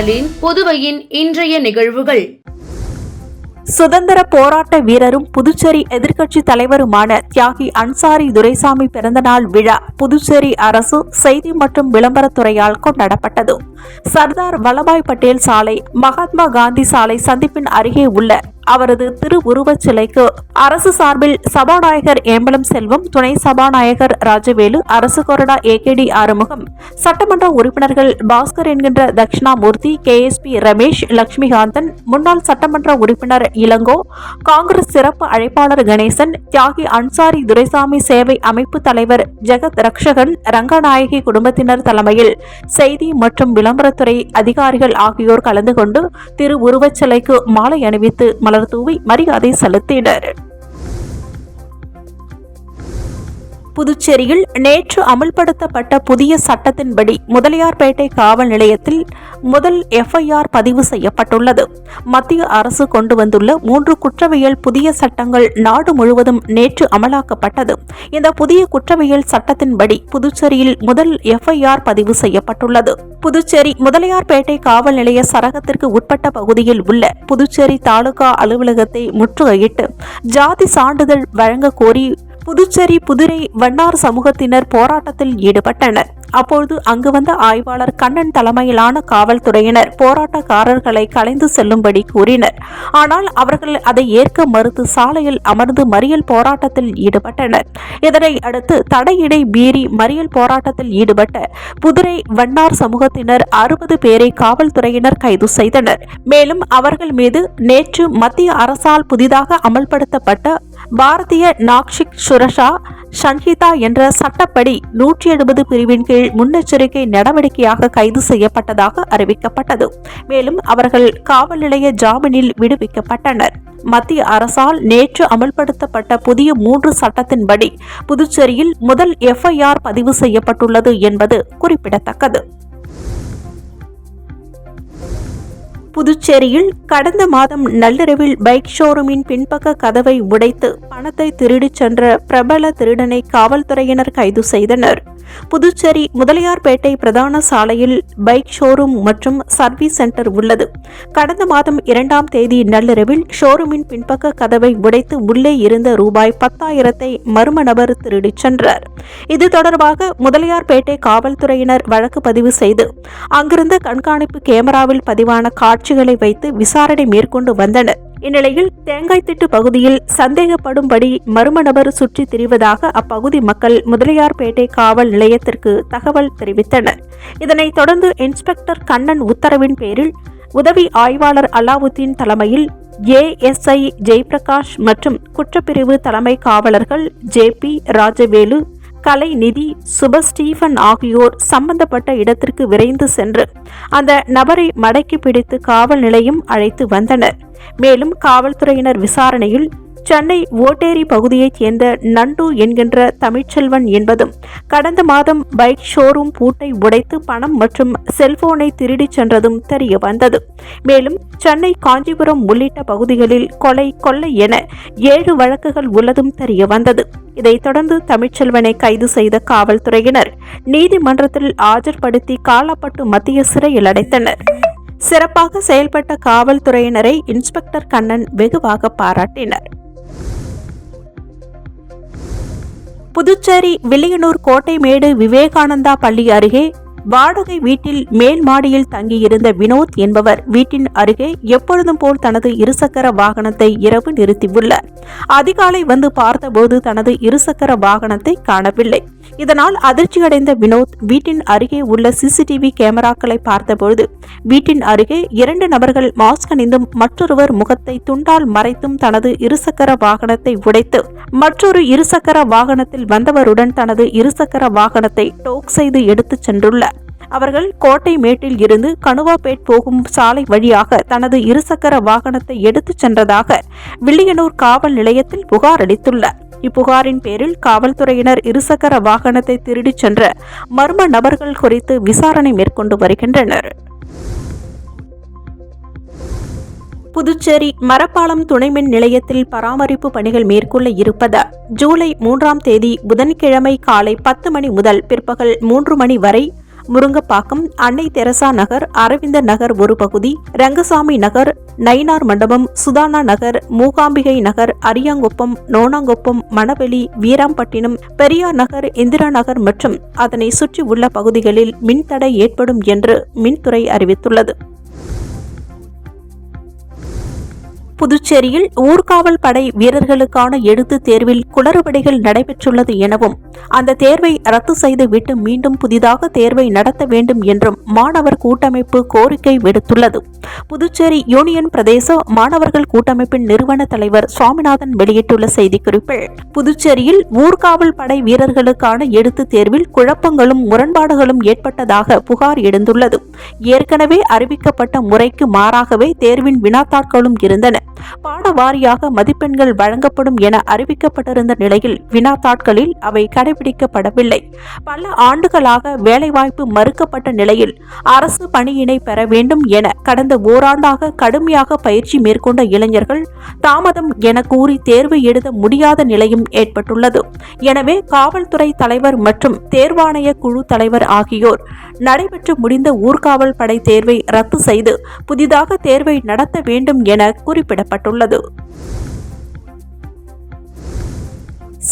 சேனலின் புதுவையின் இன்றைய நிகழ்வுகள். சுதந்திர போராட்ட வீரரும் புதுச்சேரி எதிர்க்கட்சி தலைவருமான தியாகி அன்சாரி துரைசாமி பிறந்தநாள் விழா புதுச்சேரி அரசு செய்தி மற்றும் விளம்பரத்துறையால் கொண்டாடப்பட்டது. சர்தார் வல்லபாய் பட்டேல் சாலை, மகாத்மா காந்தி சாலை சந்திப்பின் அருகே உள்ள அவரது திருவுருவச் சிலைக்கு அரசு சார்பில் சபாநாயகர் ஏம்பலம் செல்வம், துணை சபாநாயகர் ராஜவேலு, அரசு கொறடா ஏகேடி ஆறுமுகம், சட்டமன்ற உறுப்பினர்கள் பாஸ்கர் என்கின்ற தட்சிணாமூர்த்தி, கேஎஸ்பி ரமேஷ், லட்சுமிகாந்தன், முன்னாள் சட்டமன்ற உறுப்பினர் இளங்கோ, காங்கிரஸ் சிறப்பு அழைப்பாளர் கணேசன், தியாகி அன்சாரி துரைசாமி சேவை அமைப்பு தலைவர் ஜெகத் ரக்ஷகன், ரங்கநாயகி குடும்பத்தினர் தலைமையில் செய்தி மற்றும் விளம்பரத்துறை அதிகாரிகள் ஆகியோர் கலந்து கொண்டு திருவுருவச் சிலைக்கு மாலை அணிவித்து மலர் தூவி மரியாதை செலுத்தினர். புதுச்சேரியில் நேற்று அமல்படுத்தப்பட்ட புதிய சட்டத்தின்படி முதலியார்பேட்டை காவல் நிலையத்தில் முதல் எஃப்ஐஆர் பதிவு செய்யப்பட்டுள்ளது. மத்திய அரசு கொண்டு வந்துள்ள 3 குற்றவியல் புதிய சட்டங்கள் நாடு முழுவதும் நேற்று அமலாக்கப்பட்டது. இந்த புதிய குற்றவியல் சட்டத்தின்படி புதுச்சேரியில் முதல் எஃப்ஐஆர் பதிவு செய்யப்பட்டுள்ளது. புதுச்சேரி முதலியார்பேட்டை காவல் நிலைய சரகத்திற்கு உட்பட்ட பகுதியில் உள்ள புதுச்சேரி தாலுகா அலுவலகத்தை முற்றுகையிட்டு ஜாதி சான்றிதழ் வழங்க கோரி புதுச்சேரி புதுரை வண்ணார் சமூகத்தினர் போராட்டத்தில் ஈடுபட்டனர். அப்பொழுது அங்கு வந்த ஆய்வாளர் கண்ணன் தலைமையிலான காவல்துறையினர் போராட்டக்காரர்களை கலைந்து செல்லும்படி கூறினர். ஆனால் அவர்கள் அதை ஏற்க மறுத்து சாலையில் அமர்ந்து மறியல் போராட்டத்தில் ஈடுபட்டனர். இதனை அடுத்து தடையிடை மீறி மறியல் போராட்டத்தில் ஈடுபட்ட புதுரை வண்ணார் சமூகத்தினர் 60 பேரை காவல்துறையினர் கைது செய்தனர். மேலும் அவர்கள் மீது நேற்று மத்திய அரசால் புதிதாக அமல்படுத்தப்பட்ட பாரதிய நாக்ஷிக் சுரஷா சன்ஹிதா என்ற சட்டப்படி 170 பிரிவின் கீழ் முன்னெச்சரிக்கை நடவடிக்கையாக கைது செய்யப்பட்டதாக அறிவிக்கப்பட்டது. மேலும் அவர்கள் காவல் நிலைய ஜாமீனில் விடுவிக்கப்பட்டனர். மத்திய அரசால் நேற்று அமல்படுத்தப்பட்ட புதிய 3 சட்டத்தின்படி புதுச்சேரியில் முதல் எஃப்ஐஆர் பதிவு செய்யப்பட்டுள்ளது என்பது குறிப்பிடத்தக்கது. புதுச்சேரியில் கடந்த மாதம் நள்ளிரவில் பைக் ஷோரூமின் பின்பக்க கதவை உடைத்து பணத்தை திருடிச் சென்ற பிரபல திருடனை காவல்துறையினர் கைது செய்தனர். புதுச்சேரி முதலியார்பேட்டை பிரதான சாலையில் பைக் ஷோரூம் மற்றும் சர்வீஸ் சென்டர் உள்ளது. கடந்த மாதம் 2ஆம் தேதி நள்ளிரவில் ஷோரூமின் பின்பக்க கதவை உடைத்து உள்ளே இருந்த ரூபாய் 10,000 மர்ம நபர் திருடிச் சென்றார். இது தொடர்பாக முதலியார்பேட்டை காவல்துறையினர் வழக்கு பதிவு செய்து அங்கிருந்த கண்காணிப்பு கேமராவில் பதிவான காட்சிகளை வைத்து விசாரணை மேற்கொண்டு வந்தனர். இந்நிலையில் தேங்காய்த்திட்டு பகுதியில் சந்தேகப்படும்படி மர்ம நபர் சுற்றி திரிவதாக அப்பகுதி மக்கள் முதலியார்பேட்டை காவல் நிலையத்திற்கு தகவல் தெரிவித்தனர். இதனைத் தொடர்ந்து இன்ஸ்பெக்டர் கண்ணன் உத்தரவின் பேரில் உதவி ஆய்வாளர் அலாவுதீன் தலைமையில் ஏஎஸ்ஐ ஜெயபிரகாஷ் மற்றும் குற்றப்பிரிவு தலைமை காவலர்கள் ஜேபி, ராஜவேலு, கலைநிதி, சுபஸ்டீபன் ஆகியோர் சம்பந்தப்பட்ட இடத்திற்கு விரைந்து சென்று அந்த நபரை மடக்கி பிடித்து காவல் நிலையம் அழைத்து வந்தனர். மேலும் காவல்துறையினர் விசாரணையில் சென்னை ஓட்டேரி பகுதியைச் சேர்ந்த நண்டு என்கின்ற தமிழ்ச்செல்வன் என்பதும் கடந்த மாதம் பைக் ஷோரூம் பூட்டை உடைத்து பணம் மற்றும் செல்போனை திருடிச் சென்றதும் தெரிய வந்தது. மேலும் சென்னை, காஞ்சிபுரம் உள்ளிட்ட பகுதிகளில் கொள்ளை என 7 வழக்குகள் உள்ளதும் தெரிய வந்தது. இதைத் தொடர்ந்து தமிழ்ச்செல்வனை கைது செய்த காவல்துறையினர் நீதிமன்றத்தில் ஆஜர்படுத்தி காலாப்பட்டு மத்திய சிறையில் அடைத்தனர். சிறப்பாக செயல்பட்ட காவல்துறையினரை இன்ஸ்பெக்டர் கண்ணன் வெகுவாக பாராட்டினர். புதுச்சேரி வில்லியனூர் கோட்டைமேடு விவேகானந்தா பள்ளி அருகே வாடகை வீட்டில் மேல் மாடியில் தங்கியிருந்த வினோத் என்பவர் வீட்டின் அருகே எப்பொழுதும் போல் தனது இருசக்கர வாகனத்தை இரவு நிறுத்தியுள்ளார். அதிகாலை வந்து பார்த்தபோது தனது இருசக்கர வாகனத்தை காணவில்லை. இதனால் அதிர்ச்சியடைந்த வினோத் வீட்டின் அருகே உள்ள சிசிடிவி கேமராக்களை பார்த்தபோது வீட்டின் அருகே 2 நபர்கள் மாஸ்க் அணிந்தும் மற்றொருவர் முகத்தை துண்டால் மறைத்தும் தனது இருசக்கர வாகனத்தை உடைத்து மற்றொரு இருசக்கர வாகனத்தில் வந்தவருடன் தனது இருசக்கர வாகனத்தை டோக் செய்து எடுத்துச் சென்றுள்ளார். அவர்கள் கோட்டைமேட்டில் இருந்து கணுவாப்பேட் போகும் சாலை வழியாக தனது இருசக்கர வாகனத்தை எடுத்துச் சென்றதாக வில்லியனூர் காவல் நிலையத்தில் புகார் அளித்துள்ளார். இப்புகாரின் பேரில் காவல்துறையினர் இருசக்கர வாகனத்தை திருடிச் சென்ற மர்ம நபர்கள் குறித்து விசாரணை மேற்கொண்டு வருகின்றனர். புதுச்சேரி மரப்பாலம் துணைமின் நிலையத்தில் பராமரிப்பு பணிகள் மேற்கொள்ள இருப்பதால் ஜூலை 3ஆம் தேதி புதன்கிழமை காலை 10 மணி முதல் பிற்பகல் 3 மணி வரை முருங்கப்பாக்கம், அன்னை தெரசா நகர், அரவிந்தர் நகர் ஒரு பகுதி, ரங்கசாமி நகர், நயினார் மண்டபம், சுதானா நகர், மூகாம்பிகை நகர், அரியாங்குப்பம், நோனாங்குப்பம், மணவெளி, வீராம்பட்டினம், பெரியார் நகர், இந்திரா நகர் மற்றும் அதனை சுற்றி உள்ள பகுதிகளில் மின்தடை ஏற்படும் என்று மின்துறை அறிவித்துள்ளது. புதுச்சேரியில் ஊர்காவல் படை வீரர்களுக்கான எழுத்துத் தேர்வில் குளறுபடிகள் நடைபெற்றுள்ளது எனவும் அந்த தேர்வை ரத்து செய்துவிட்டு மீண்டும் புதிதாக தேர்வை நடத்த வேண்டும் என்றும் மாணவர் கூட்டமைப்பு கோரிக்கை விடுத்துள்ளது. புதுச்சேரி யூனியன் பிரதேச மாணவர்கள் கூட்டமைப்பின் நிறுவன தலைவர் சுவாமிநாதன் வெளியிட்டுள்ள செய்திக்குறிப்பில், புதுச்சேரியில் ஊர்காவல் படை வீரர்களுக்கான எழுத்துத் தேர்வில் குழப்பங்களும் முரண்பாடுகளும் ஏற்பட்டதாக புகார் எழுந்துள்ளது. ஏற்கனவே அறிவிக்கப்பட்ட முறைக்கு மாறாகவே தேர்வின் வினாத்தாட்களும் இருந்தன. பாடவாரியாக மதிப்பெண்கள் வழங்கப்படும் என அறிவிக்கப்பட்டிருந்த நிலையில் வினாத்தாட்களில் அவை கடைபிடிக்கப்படவில்லை. பல ஆண்டுகளாக வேலைவாய்ப்பு மறுக்கப்பட்ட நிலையில் அரசு பணியினை பெற வேண்டும் என கடந்த ஓராண்டாக கடுமையாக பயிற்சி மேற்கொண்ட இளைஞர்கள் தாமதம் என கூறி தேர்வு எழுத முடியாத நிலையும் ஏற்பட்டுள்ளது. எனவே காவல்துறை தலைவர் மற்றும் தேர்வாணைய குழு தலைவர் ஆகியோர் நடைபெற்று முடிந்த ஊர்காவல் படை தேர்வை ரத்து செய்து புதிதாக தேர்வை நடத்த வேண்டும் என குறிப்பிடப்பட்டுள்ளது.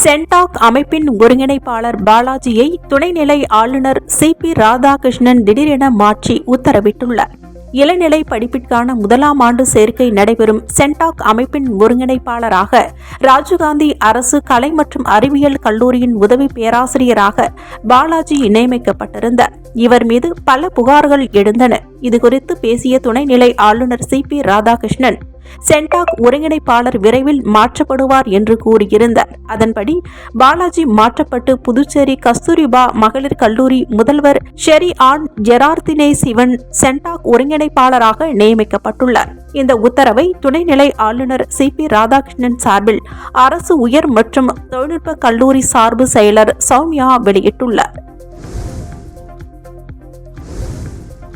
சென்டாக் அமைப்பின் ஒருங்கிணைப்பாளர் பாலாஜியை துணைநிலை ஆளுநர் CP ராதாகிருஷ்ணன் திடீரென மாற்றி உத்தரவிட்டுள்ளார். இளநிலை படிப்பிற்கான முதலாம் ஆண்டு சேர்க்கை நடைபெறும் சென்டாக் அமைப்பின் ஒருங்கிணைப்பாளராக ராஜீவ்காந்தி அரசு கலை மற்றும் அறிவியல் கல்லூரியின் உதவி பேராசிரியராக பாலாஜி நியமிக்கப்பட்டிருந்தார். இவர் மீது பல புகார்கள் எழுந்தன. இதுகுறித்து பேசிய துணைநிலை ஆளுநர் CP ராதாகிருஷ்ணன், சென்டாக் ஒருங்கிணைப்பாளர் விரைவில் மாற்றப்படுவார் என்று கூறியிருந்தார். அதன்படி பாலாஜி மாற்றப்பட்டு புதுச்சேரி கஸ்தூரிபா மகளிர் கல்லூரி முதல்வர் ஷெரி ஆன் ஜெரார்தினே சிவன் சென்டாக் ஒருங்கிணைப்பாளராக நியமிக்கப்பட்டுள்ளார். இந்த உத்தரவை துணைநிலை ஆளுநர் CP ராதாகிருஷ்ணன் சார்பில் அரசு உயர் மற்றும் தொழில்நுட்ப கல்லூரி சார்பு செயலர் சௌமியா வெளியிட்டுள்ளார்.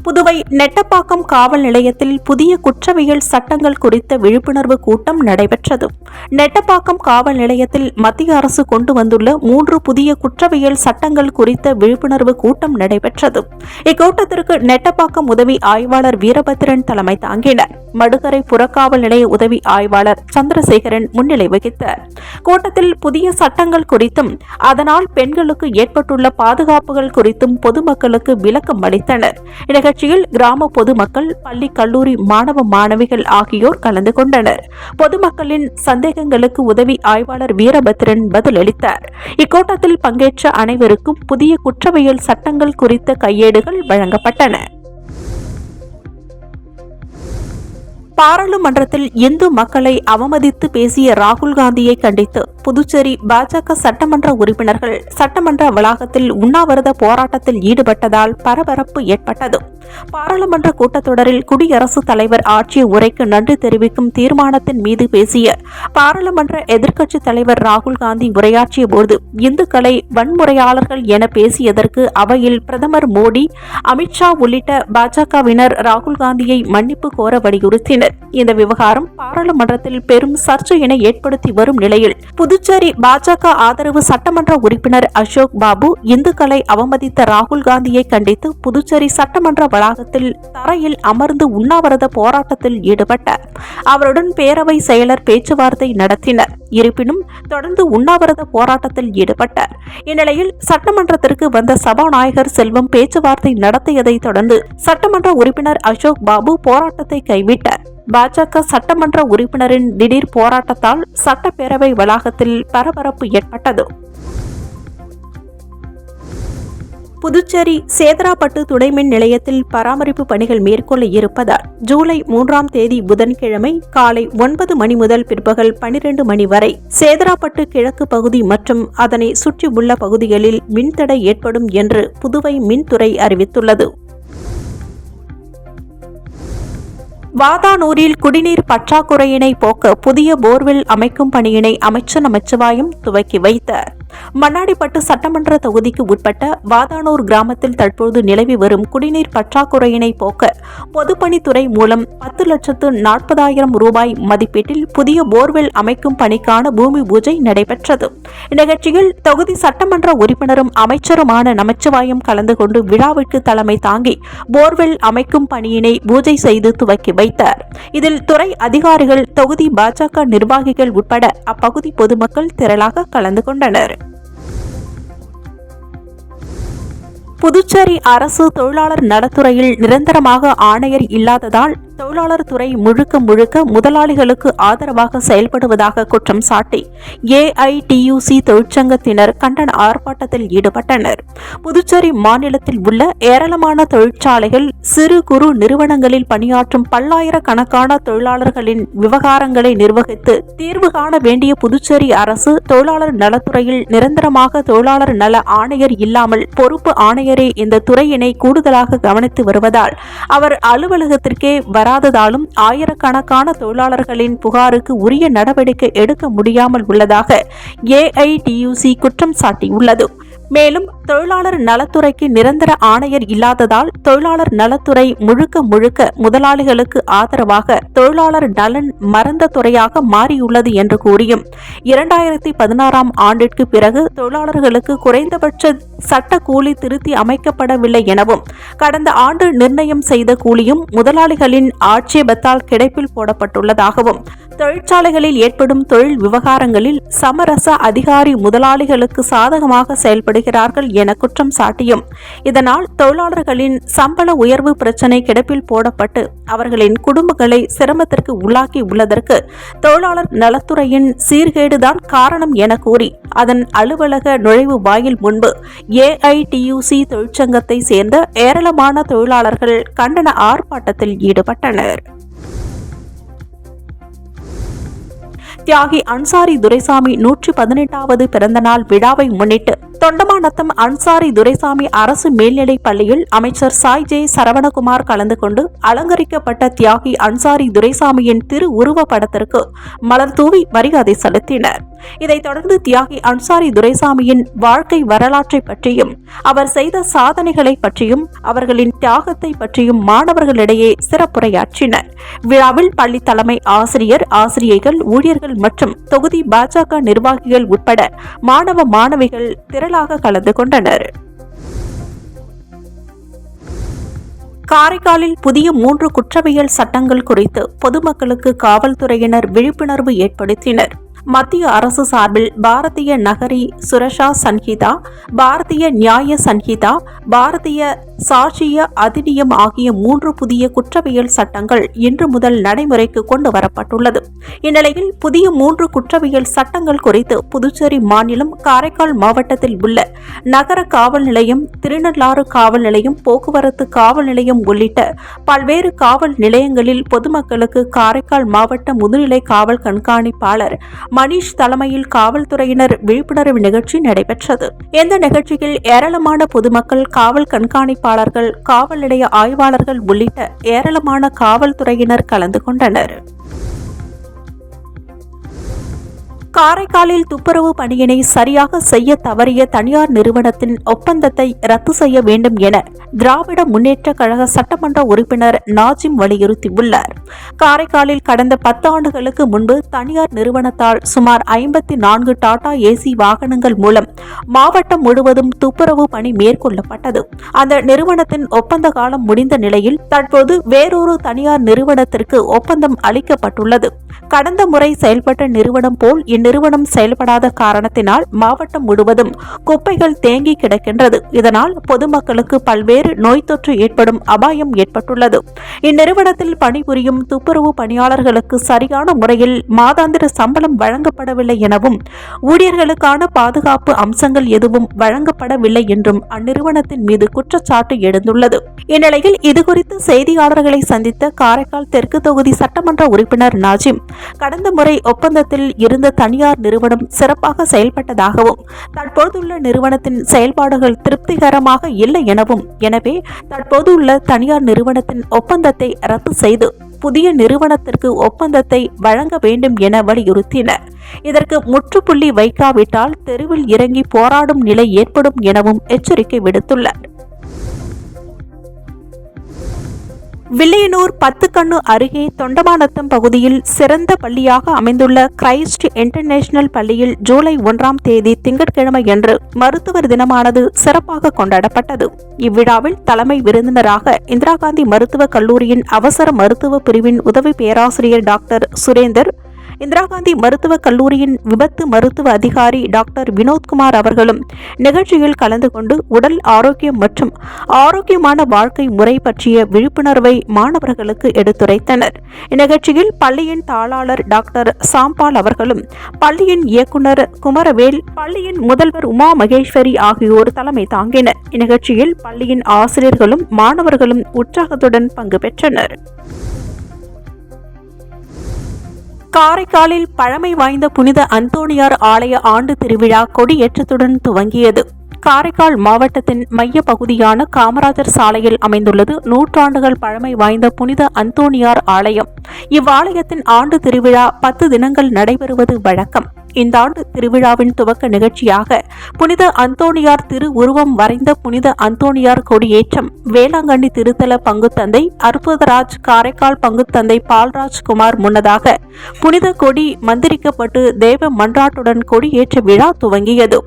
புதுவை நெட்டப்பாக்கம் காவல் நிலையத்தில் புதிய குற்றவியல் சட்டங்கள் குறித்த விழிப்புணர்வு கூட்டம் நடைபெற்றது. நெட்டப்பாக்கம் காவல் நிலையத்தில் மத்திய அரசு கொண்டு வந்துள்ள 3 புதிய குற்றவியல் சட்டங்கள் குறித்த விழிப்புணர்வு கூட்டம் நடைபெற்றது. இக்கூட்டத்திற்கு நெட்டப்பாக்கம் உதவி ஆய்வாளர் வீரபத்திரன் தலைமை தாங்கினார். மடுகரை புறக்காவல் நிலைய உதவி ஆய்வாளர் சந்திரசேகரன் முன்னிலை வகித்தார். கூட்டத்தில் புதிய சட்டங்கள் குறித்தும் அதனால் பெண்களுக்கு ஏற்பட்டுள்ள பாதுகாப்புகள் குறித்தும் பொதுமக்களுக்கு விளக்கம் அளித்தனர். நிகழ்ச்சியில் கிராம பொதுமக்கள், பள்ளி கல்லூரி மாணவ மாணவிகள் ஆகியோர் கலந்து கொண்டனர். பொதுமக்களின் சந்தேகங்களுக்கு உதவி ஆய்வாளர் வீரபத்திரன் பதிலளித்தார். இக்கூட்டத்தில் பங்கேற்ற அனைவருக்கும் புதிய குற்றவியல் சட்டங்கள் குறித்த கையேடுகள் வழங்கப்பட்டன. பாராளுமன்றத்தில் இந்து மக்களை அவமதித்து பேசிய ராகுல் காந்தியை கண்டித்து புதுச்சேரி பாஜக சட்டமன்ற உறுப்பினர்கள் சட்டமன்ற வளாகத்தில் உண்ணாவிரத போராட்டத்தில் ஈடுபட்டதால் பரபரப்பு ஏற்பட்டது. பாராளுமன்ற கூட்டத்தொடரில் குடியரசுத் தலைவர் ஆற்றிய உரைக்கு நன்றி தெரிவிக்கும் தீர்மானத்தின் மீது பேசிய பாராளுமன்ற எதிர்க்கட்சித் தலைவர் ராகுல் காந்தி உரையாற்றிய போது இந்துக்களை வன்முறையாளர்கள் என பேசியதற்கு அவையில் பிரதமர் மோடி, அமித்ஷா உள்ளிட்ட பாஜகவினர் ராகுல் காந்தியை மன்னிப்பு கோர வலியுறுத்தினர். இந்த விவகாரம் பாராளுமன்றத்தில் பெரும் சர்ச்சையினை ஏற்படுத்தி வரும் நிலையில் புதுச்சேரி பாஜக ஆதரவு சட்டமன்ற உறுப்பினர் அசோக் பாபு இந்துக்களை அவமதித்த ராகுல் காந்தியை கண்டித்து புதுச்சேரி சட்டமன்ற வளாகத்தில் தரையில் அமர்ந்து உண்ணாவிரத போராட்டத்தில் ஈடுபட்டார். அவருடன் பேரவை செயலர் பேச்சுவார்த்தை நடத்தினர். இருப்பினும் தொடர்ந்து உண்ணாவிரத போராட்டத்தில் ஈடுபட்டார். இந்நிலையில் சட்டமன்றத்திற்கு வந்த சபாநாயகர் செல்வம் பேச்சுவார்த்தை நடத்தியதை தொடர்ந்து சட்டமன்ற உறுப்பினர் அசோக் பாபு போராட்டத்தை கைவிட்டார். பாஜக சட்டமன்ற உறுப்பினரின் திடீர் போராட்டத்தால் சட்டப்பேரவை வளாகத்தில் பரபரப்பு ஏற்பட்டது. புதுச்சேரி சேதராப்பட்டு துணைமின் நிலையத்தில் பராமரிப்பு பணிகள் மேற்கொள்ள இருப்பதால் ஜூலை 3ஆம் தேதி புதன்கிழமை காலை 9 மணி முதல் பிற்பகல் 12 மணி வரை சேதராப்பட்டு கிழக்கு பகுதி மற்றும் அதனை சுற்றியுள்ள பகுதிகளில் மின்தடை ஏற்படும் என்று புதுவை மின்துறை அறிவித்துள்ளது. வாதானூரில் குடிநீர் பற்றாக்குறையினை போக்க புதிய போர்வெல் அமைக்கும் பணியினை அமைச்சர் நமச்சிவாயம் துவக்கி வைத்தார். மண்ணாடிப்பட்டு சட்டமன்ற தொகுதிக்கு உட்பட்ட வாதானூர் கிராமத்தில் தற்போது நிலவி வரும் குடிநீர் பற்றாக்குறையினை போக்க பொதுப்பணித்துறை மூலம் 10,40,000 ரூபாய் மதிப்பீட்டில் புதிய போர்வெல் அமைக்கும் பணிக்கான பூமி பூஜை நடைபெற்றது. இந்நிகழ்ச்சியில் தொகுதி சட்டமன்ற உறுப்பினரும் அமைச்சருமான நமச்சிவாயம் கலந்து கொண்டு விழாவிற்கு தலைமை தாங்கி போர்வெல் அமைக்கும் பணியினை பூஜை செய்து துவக்கி வைத்தார். இதில் துறை அதிகாரிகள், தொகுதி பாஜக நிர்வாகிகள் உட்பட அப்பகுதி பொதுமக்கள் திரளாக கலந்து கொண்டனர். புதுச்சேரி அரசு தொழிலாளர் நலத்துறையில் நிரந்தரமாக ஆணையர் இல்லாததால் தொழிலாளர் துறை முழுக்க முதலாளிகளுக்கு ஆதரவாக செயல்படுவதாக குற்றம் சாட்டி ஏஐடியூசி தொழிற்சங்கத்தினர் கண்டன ஆர்ப்பாட்டத்தில் ஈடுபட்டனர். புதுச்சேரி மாநிலத்தில் உள்ள ஏராளமான தொழிற்சாலைகள், சிறு குறு நிறுவனங்களில் பணியாற்றும் பல்லாயிரக்கணக்கான தொழிலாளர்களின் விவகாரங்களை நிர்வகித்து தீர்வு காண வேண்டிய புதுச்சேரி அரசு தொழிலாளர் நலத்துறையில் நிரந்தரமாக தொழிலாளர் நல ஆணையர் இல்லாமல் பொறுப்பு ஆணையரே இந்த துறையினை கூடுதலாக கவனித்து வருவதால் அவர் அலுவலகத்திற்கே வராததாலும் ஆயிரக்கணக்கான தொழிலாளர்களின் புகாருக்கு உரிய நடவடிக்கை எடுக்க முடியாமல் உள்ளதாக ஏஐடியூசி குற்றம் சாட்டியுள்ளது. மேலும் தொழிலாளர் நலத்துறைக்கு நிரந்தர ஆணையர் இல்லாததால் தொழிலாளர் நலத்துறை முழுக்க முதலாளிகளுக்கு ஆதரவாக தொழிலாளர் நலன் மறந்த துறையாக மாறியுள்ளது என்று கூறியும் 2016ஆம் ஆண்டிற்கு பிறகு தொழிலாளர்களுக்கு குறைந்தபட்ச சட்ட கூலி திருத்தி அமைக்கப்படவில்லை எனவும் கடந்த ஆண்டு நிர்ணயம் செய்த கூலியும் முதலாளிகளின் ஆட்சேபத்தால் கிடைப்பில் போடப்பட்டுள்ளதாகவும் தொழிற்சாலைகளில் ஏற்படும் தொழில் விவகாரங்களில் சமரச அதிகாரி முதலாளிகளுக்கு சாதகமாக செயல்படுகிறார்கள் என குற்றம் சாட்டியும் இதனால் தொழிலாளர்களின் சம்பள உயர்வு பிரச்சினை கிடப்பில் போடப்பட்டு அவர்களின் குடும்பங்களை சிரமத்திற்கு உள்ளாக்கி உள்ளதற்கு தொழிலாளர் நலத்துறையின் சீர்கேடுதான் காரணம் என கூறி அதன் அலுவலக நுழைவு வாயில் முன்பு ஏஐடியூசி தொழிற்சங்கத்தை சேர்ந்த ஏராளமான தொழிலாளர்கள் கண்டன ஆர்ப்பாட்டத்தில் ஈடுபட்டனர். தியாகி அன்சாரி துரைசாமி 118வது பிறந்தநாள் விழாவை முன்னிட்டு தொண்டமாநத்தம் அன்சாரி துரைசாமி அரசு மேல்நிலைப் பள்ளியில் அமைச்சர் சாய் ஜே சரவணகுமார் கலந்து கொண்டு அலங்கரிக்கப்பட்ட தியாகி அன்சாரி துரைசாமியின் திரு உருவ படத்திற்கு மலர் தூவி மரியாதை செலுத்தினர். இதைத் தொடர்ந்து தியாகி அன்சாரி துரைசாமியின் வாழ்க்கை வரலாற்றை பற்றியும் அவர் செய்த சாதனைகளை பற்றியும் அவர்களின் தியாகத்தை பற்றியும் மாணவர்களிடையே சிறப்புரையாற்றினர். விழாவில் பள்ளி தலைமை ஆசிரியர், ஆசிரியைகள், ஊழியர்கள் மற்றும் தொகுதி பாஜக நிர்வாகிகள் உட்பட மாணவ மாணவிகள் திரளாக கலந்து கொண்டனர். காரைக்காலில் புதிய 3 குற்றவியல் சட்டங்கள் குறித்து பொதுமக்களுக்கு காவல்துறையினர் விழிப்புணர்வு ஏற்படுத்தினர். மத்திய அரசு சார்பில் பாரதிய நகரி சுரஷா சன்ஹிதா, பாரதிய நியாய சன்ஹிதா, பாரதிய சாட்சிய அதிநியம் ஆகிய 3 புதிய குற்றவியல் சட்டங்கள் இன்று முதல் நடைமுறைக்கு கொண்டு வரப்பட்டுள்ளது. இந்நிலையில் புதிய 3 குற்றவியல் சட்டங்கள் குறித்து புதுச்சேரி மாநிலம் காரைக்கால் மாவட்டத்தில் உள்ள நகர காவல் நிலையம், திருநள்ளாறு காவல் நிலையம், போக்குவரத்து காவல் நிலையம் உள்ளிட்ட பல்வேறு காவல் நிலையங்களில் பொதுமக்களுக்கு காரைக்கால் மாவட்ட முதுநிலை காவல் கண்காணிப்பாளர் மணிஷ் தலைமையில் காவல்துறையினர் விழிப்புணர்வு நிகழ்ச்சி நடைபெற்றது. இந்த நிகழ்ச்சியில் ஏராளமான பொதுமக்கள், காவல் கண்காணிப்பாளர்கள், காவல் நிலைய ஆய்வாளர்கள் உள்ளிட்ட ஏராளமான காவல்துறையினர் கலந்து கொண்டனர். காரைக்காலில் துப்புரவு பணியினை சரியாக செய்ய தவறிய தனியார் நிறுவனத்தின் ஒப்பந்தத்தை ரத்து செய்ய வேண்டும் என திராவிட முன்னேற்ற கழக சட்டமன்ற உறுப்பினர் நாஜிம் வலியுறுத்தியுள்ளார். காரைக்காலில் கடந்த 10 ஆண்டுகளுக்கு முன்பு தனியார் நிறுவனத்தால் சுமார் 54 டாடா ஏசி வாகனங்கள் மூலம் மாவட்டம் முழுவதும் துப்புரவு பணி மேற்கொள்ளப்பட்டது. அந்த நிறுவனத்தின் ஒப்பந்த காலம் முடிந்த நிலையில் தற்போது வேறொரு தனியார் நிறுவனத்திற்கு ஒப்பந்தம் அளிக்கப்பட்டுள்ளது. கடந்த முறை செயல்பட்ட நிறுவனம் போல் இந்நிறுவனம் செயல்படாத காரணத்தினால் மாவட்டம் முழுவதும் குப்பைகள் தேங்கி கிடக்கின்றது. இதனால் பொதுமக்களுக்கு பல்வேறு நோய் தொற்று ஏற்படும் அபாயம் ஏற்பட்டுள்ளது. இந்நிறுவனத்தில் பணிபுரியும் துப்புரவு பணியாளர்களுக்கு சரியான முறையில் மாதாந்திர சம்பளம் வழங்கப்படவில்லை எனவும் ஊழியர்களுக்கான பாதுகாப்பு அம்சங்கள் எதுவும் வழங்கப்படவில்லை என்றும் அந்நிறுவனத்தின் மீது குற்றச்சாட்டு எழுந்துள்ளது. இந்நிலையில் இதுகுறித்து செய்தியாளர்களை சந்தித்த காரைக்கால் தெற்கு தொகுதி சட்டமன்ற உறுப்பினர் நாஜிம், கடந்த முறை ஒப்பந்தத்தில் இருந்த தனியார் நிறுவனம் சிறப்பாக செயல்பட்டதாகவும் தற்போதுள்ள நிறுவனத்தின் செயல்பாடுகள் திருப்திகரமாக இல்லை எனவும், எனவே தற்போதுள்ள தனியார் நிறுவனத்தின் ஒப்பந்தத்தை ரத்து செய்து புதிய நிறுவனத்திற்கு ஒப்பந்தத்தை வழங்க வேண்டும் என வலியுறுத்தினர். இதற்கு முற்றுப்புள்ளி வைக்காவிட்டால் தெருவில் இறங்கி போராடும் நிலை ஏற்படும் எனவும் எச்சரிக்கை விடுத்துள்ளார். வில்லியனூர் பத்துக்கண்ணு அருகே தொண்டமாநத்தம் பகுதியில் சிறந்த பள்ளியாக அமைந்துள்ள கிரைஸ்ட் இன்டர்நேஷனல் பள்ளியில் ஜூலை 1ஆம் தேதி திங்கட்கிழமையன்று மருத்துவர் தினமானது சிறப்பாக கொண்டாடப்பட்டது. இவ்விழாவில் தலைமை விருந்தினராக இந்திரா காந்தி மருத்துவக் கல்லூரியின் அவசர மருத்துவ பிரிவின் உதவி பேராசிரியர் டாக்டர் சுரேந்தர், இந்திரா காந்தி மருத்துவக் கல்லூரியின் விபத்து மருத்துவ அதிகாரி டாக்டர் வினோத்குமார் அவர்களும் நிகழ்ச்சியில் கலந்து கொண்டு உடல் ஆரோக்கியம் மற்றும் ஆரோக்கியமான வாழ்க்கை முறை பற்றிய விழிப்புணர்வை மாணவர்களுக்கு எடுத்துரைத்தனர். இந்நிகழ்ச்சியில் பள்ளியின் தாளாளர் டாக்டர் சாம்பால் அவர்களும், பள்ளியின் இயக்குநர் குமரவேல், பள்ளியின் முதல்வர் உமா மகேஸ்வரி ஆகியோர் தலைமை தாங்கினர். இந்நிகழ்ச்சியில் பள்ளியின் ஆசிரியர்களும் மாணவர்களும் உற்சாகத்துடன் பங்கு பெற்றனர். காரைக்காலில் பழமை வாய்ந்த புனித அந்தோணியார் ஆலய ஆண்டு திருவிழா கொடியேற்றத்துடன் துவங்கியது. காரைக்கால் மாவட்டத்தின் மைய பகுதியான காமராஜர் சாலையில் அமைந்துள்ளது நூற்றாண்டுகள் பழமை வாய்ந்த புனித அந்தோணியார் ஆலயம். இவ்வாலயத்தின் ஆண்டு திருவிழா 10 தினங்கள் நடைபெறுவது வழக்கம். இந்த ஆண்டு திருவிழாவின் துவக்க நிகழ்ச்சியாக புனித அந்தோணியார் திரு உருவம் வரைந்த புனித அந்தோணியார் கொடியேற்றம் வேளாங்கண்ணி திருத்தல பங்குத்தந்தை அற்புதராஜ், காரைக்கால் பங்குத்தந்தை பால்ராஜ் குமார் முன்னதாக புனித கொடி மந்திரிக்கப்பட்டு தேவ மன்றாட்டுடன் கொடியேற்ற விழா துவங்கியது.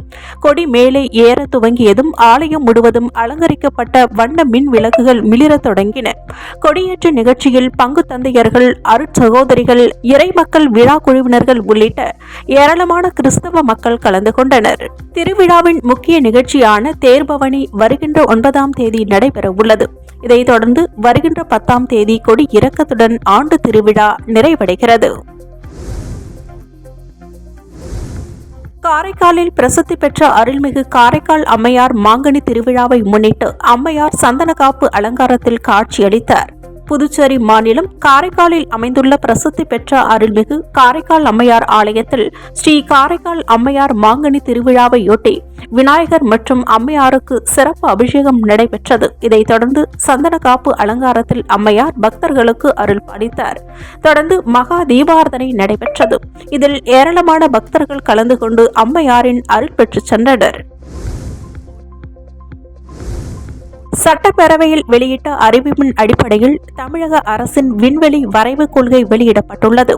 கொடி மேலே ஏற துவங்கியதும் ஆலயம் முழுவதும் அலங்கரிக்கப்பட்ட வண்ண மின் விளக்குகள் மிளிர தொடங்கின. கொடியேற்ற நிகழ்ச்சியில் பங்கு தந்தையர்கள், அருட்சகோதரிகள், இறைமக்கள் விழா குழுவினர்கள் உள்ளிட்ட ஏராளமான கிறிஸ்தவ மக்கள் கலந்து கொண்டனர். திருவிழாவின் முக்கிய நிகழ்ச்சியான தேர்பவனி வருகின்ற 9ஆம் தேதி நடைபெற உள்ளது. இதைத் தொடர்ந்து வருகின்ற 10ஆம் தேதி கொடி இறக்கத்துடன் ஆண்டு திருவிழா நிறைவடைகிறது. காரைக்காலில் பிரசித்தி பெற்ற அருள்மிகு காரைக்கால் அம்மையார் மாங்கனி திருவிழாவை முன்னிட்டு அம்மையார் சந்தனக்காப்பு அலங்காரத்தில் காட்சியளித்தார். புதுச்சேரி மாநிலம் காரைக்காலில் அமைந்துள்ள பிரசித்தி பெற்ற அருள்மிகு காரைக்கால் அம்மையார் ஆலயத்தில் ஸ்ரீ காரைக்கால் அம்மையார் மாங்கனி திருவிழாவையொட்டி விநாயகர் மற்றும் அம்மையாருக்கு சிறப்பு அபிஷேகம் நடைபெற்றது. இதைத் தொடர்ந்து சந்தனக்காப்பு அலங்காரத்தில் அம்மையார் பக்தர்களுக்கு அருள் பாலித்தார். தொடர்ந்து மகா தீபாராதனை நடைபெற்றது. இதில் ஏராளமான பக்தர்கள் கலந்து கொண்டு அம்மையாரின் அருள் பெற்று சென்றனர். சட்டப்பேரவையில் வெளியிட்ட அறிவிப்பின் அடிப்படையில் தமிழக அரசின் விண்வெளி வரைவு கொள்கை வெளியிடப்பட்டுள்ளது.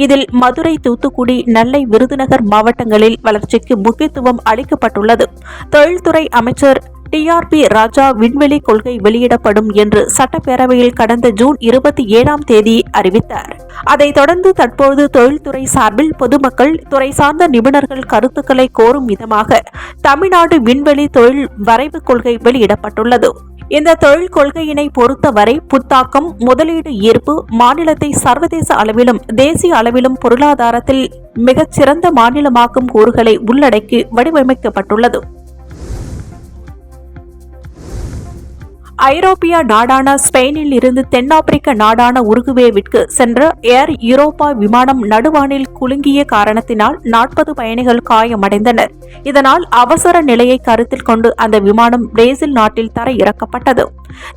இதில் மதுரை, தூத்துக்குடி, நெல்லை, விருதுநகர் மாவட்டங்களில் வளர்ச்சிக்கு முக்கியத்துவம் அளிக்கப்பட்டுள்ளது. தொழில்துறை அமைச்சர் TRP ராஜா விண்வெளி கொள்கை வெளியிடப்படும் என்று சட்டப்பேரவையில் கடந்த ஜூன் 27ஆம் தேதி அறிவித்தார். அதைத் தொடர்ந்து தற்போது தொழில்துறை சார்பில் பொதுமக்கள், துறை சார்ந்த நிபுணர்கள் கருத்துக்களை கோரும் விதமாக தமிழ்நாடு விண்வெளி தொழில் வரைவு கொள்கை வெளியிடப்பட்டுள்ளது. இந்த தொழில் கொள்கையினை பொறுத்தவரை புத்தாக்கம், முதலீடு ஈர்ப்பு, மாநிலத்தை சர்வதேச அளவிலும் தேசிய அளவிலும் பொருளாதாரத்தில் மிகச்சிறந்த மாநிலமாக்கும் கூறுகளை உள்ளடக்கி வடிவமைக்கப்பட்டுள்ளது. ஐரோப்பிய நாடான ஸ்பெயினில் இருந்து தென்னாப்பிரிக்க நாடான உருகுவேவிற்கு சென்ற ஏர் யூரோப்பா விமானம் நடுவானில் குலுங்கிய காரணத்தினால் 40 பயணிகள் காயமடைந்தனர். இதனால் அவசர நிலையை கருத்தில் கொண்டு அந்த விமானம் பிரேசில் நாட்டில் தரையிறக்கப்பட்டது.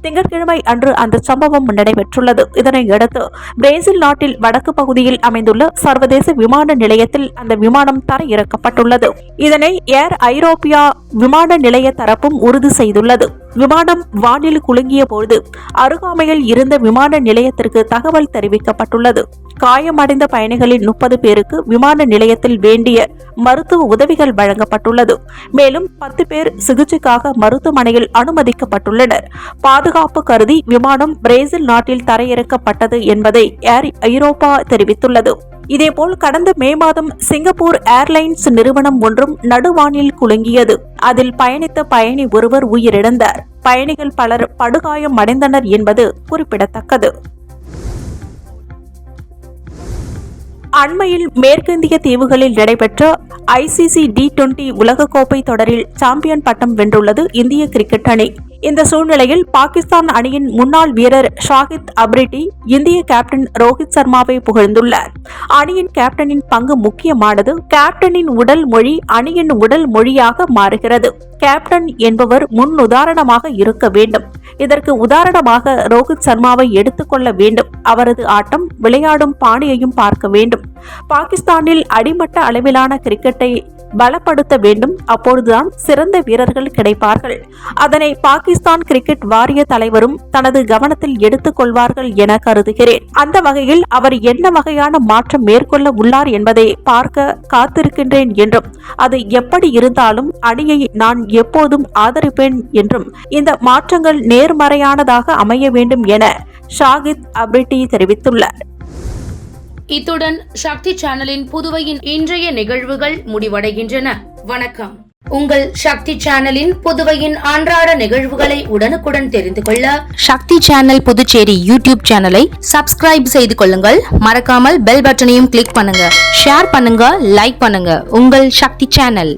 திங்கட்கிழமை அன்று அந்த சம்பவம் நடைபெற்றுள்ளது. இதனையடுத்து பிரேசில் நாட்டில் வடக்கு பகுதியில் அமைந்துள்ள சர்வதேச விமான நிலையத்தில் அந்த விமானம் தரையிறக்கப்பட்டுள்ளது. இதனை ஏர் ஐரோப்பியா விமான நிலைய தரப்பும் உறுதி செய்துள்ளது. விமானம் வானில் குலுங்கிய போது அருகாமையில் இருந்த விமான நிலையத்திற்கு தகவல் தெரிவிக்கப்பட்டுள்ளது. காயமடைந்த பயணிகளில் 30 பேருக்கு விமான நிலையத்தில் வேண்டிய மருத்துவ உதவிகள் வழங்கப்பட்டுள்ளது. மேலும் 10 பேர் சிகிச்சைக்காக மருத்துவமனையில் அனுமதிக்கப்பட்டுள்ளனர். பாதுகாப்பு கருதி விமானம் பிரேசில் நாட்டில் தரையிறக்கப்பட்டது என்பதை ஏர் ஐரோப்பா தெரிவித்துள்ளது. இதேபோல் கடந்த மே மாதம் சிங்கப்பூர் ஏர்லைன்ஸ் நிறுவனம் ஒன்றும் நடுவானில் குலுங்கியது. அதில் பயணித்த பயணி ஒருவர் உயிரிழந்தார். பயணிகள் பலர் படுகாயம் அடைந்தனர் என்பது குறிப்பிடத்தக்கது. அண்மையில் மேற்கிந்திய தீவுகளில் நடைபெற்ற ICC T20 உலகக்கோப்பை தொடரில் சாம்பியன் பட்டம் வென்றுள்ளது இந்திய கிரிக்கெட் அணி. இந்த சூழ்நிலையில் பாகிஸ்தான் அணியின் முன்னாள் வீரர் ஷாஹித் அப்ரிடி இந்திய கேப்டன் ரோஹித் சர்மாவை புகழ்ந்துள்ளார். அணியின் கேப்டனின் பங்கு முக்கியமானது. கேப்டனின் உடல் மொழி அணியின் உடல் மொழியாக மாறுகிறது. கேப்டன் என்பவர் முன் உதாரணமாக இருக்க வேண்டும். இதற்கு உதாரணமாக ரோஹித் சர்மாவை எடுத்துக்கொள்ள வேண்டும். அவரது ஆட்டம், விளையாடும் பாணியையும் பார்க்க வேண்டும். பாகிஸ்தானில் அடிமட்ட அளவிலான கிரிக்கெட்டை பலப்படுத்த வேண்டும். அப்பொழுதுதான் சிறந்த வீரர்கள் கிடைப்பார்கள். அதனை பாகிஸ்தான் கிரிக்கெட் வாரிய தலைவரும் தனது கவனத்தில் எடுத்துக் கொள்வார்கள் என கருதுகிறேன். அந்த வகையில் அவர் என்ன வகையான மாற்றம் மேற்கொள்ள உள்ளார் என்பதை பார்க்க காத்திருக்கின்றேன் என்றும், அது எப்படி இருந்தாலும் அணியை நான் எப்போதும் ஆதரிப்பேன் என்றும், இந்த மாற்றங்கள் நேர்மறையானதாக அமைய வேண்டும் என ஷாஹித் அப்ரிடி தெரிவித்துள்ளார். இத்துடன் சக்தி சேனலின் புதுவையின் இன்றைய நிகழ்வுகள் முடிவடைகின்றன. வணக்கம். உங்கள் சக்தி சேனலின் புதுவையின் அன்றாட நிகழ்வுகளை உடனுக்குடன் தெரிந்து கொள்ள சக்தி சேனல் புதுச்சேரி யூடியூப் சேனலை சப்ஸ்கிரைப் செய்து கொள்ளுங்கள். மறக்காமல் பெல் பட்டனையும் கிளிக் பண்ணுங்க. ஷேர் பண்ணுங்க, லைக் பண்ணுங்க. உங்கள் சக்தி சேனல்.